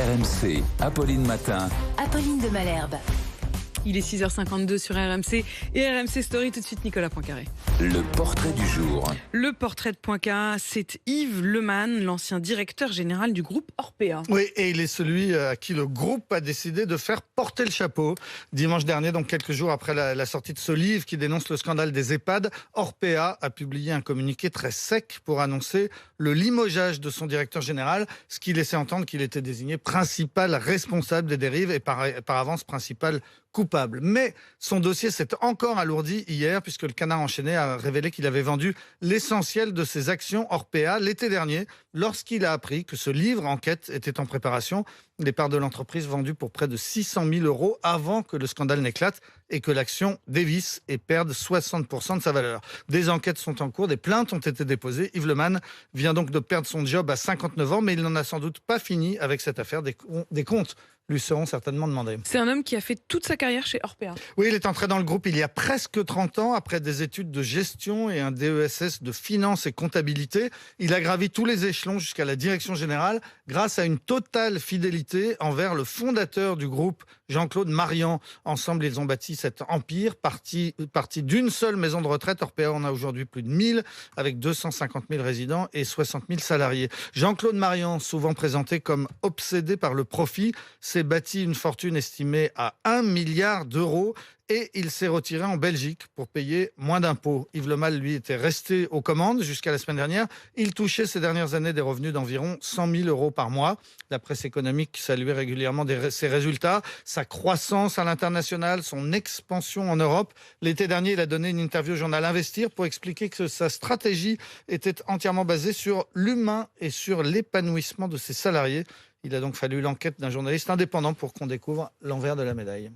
RMC, Apolline Matin. Apolline de Malherbe. Il est 6h52 sur RMC et RMC Story. Tout de suite, Nicolas Poincaré. Le portrait du jour. Le portrait de Poincaré, c'est Yves Lemann, l'ancien directeur général du groupe Orpea. Oui, et il est celui à qui le groupe a décidé de faire porter le chapeau. Dimanche dernier, donc quelques jours après la sortie de ce livre qui dénonce le scandale des EHPAD, Orpea a publié un communiqué très sec pour annoncer le limogeage de son directeur général, ce qui laissait entendre qu'il était désigné principal responsable des dérives et par avance principal coupable. Mais son dossier s'est encore alourdi hier puisque le Canard enchaîné a révélé qu'il avait vendu l'essentiel de ses actions Orpea l'été dernier lorsqu'il a appris que ce livre enquête était en préparation. Les parts de l'entreprise vendues pour près de 600 000 € avant que le scandale n'éclate et que l'action dévisse et perde 60% de sa valeur. Des enquêtes sont en cours, des plaintes ont été déposées. Yves Lemann vient donc de perdre son job à 59 ans, mais il n'en a sans doute pas fini avec cette affaire. Des comptes lui seront certainement demandés. C'est un homme qui a fait toute sa carrière chez Orpea. Oui, il est entré dans le groupe il y a presque 30 ans, après des études de gestion et un DESS de finance et comptabilité. Il a gravi tous les échelons jusqu'à la direction générale grâce à une totale fidélité envers le fondateur du groupe, Jean-Claude Marian. Ensemble, ils ont bâti cet empire, parti d'une seule maison de retraite. Orpea en a aujourd'hui plus de 1000, avec 250 000 résidents et 60 000 salariés. Jean-Claude Marian, souvent présenté comme obsédé par le profit, s'est bâti une fortune estimée à 1 milliard d'euros et il s'est retiré en Belgique pour payer moins d'impôts. Yves Lemann, lui, était resté aux commandes jusqu'à la semaine dernière. Il touchait ces dernières années des revenus d'environ 100 000 € par mois. La presse économique saluait régulièrement ses résultats, sa croissance à l'international, son expansion en Europe. L'été dernier, il a donné une interview au journal Investir pour expliquer que sa stratégie était entièrement basée sur l'humain et sur l'épanouissement de ses salariés. Il a donc fallu l'enquête d'un journaliste indépendant pour qu'on découvre l'envers de la médaille.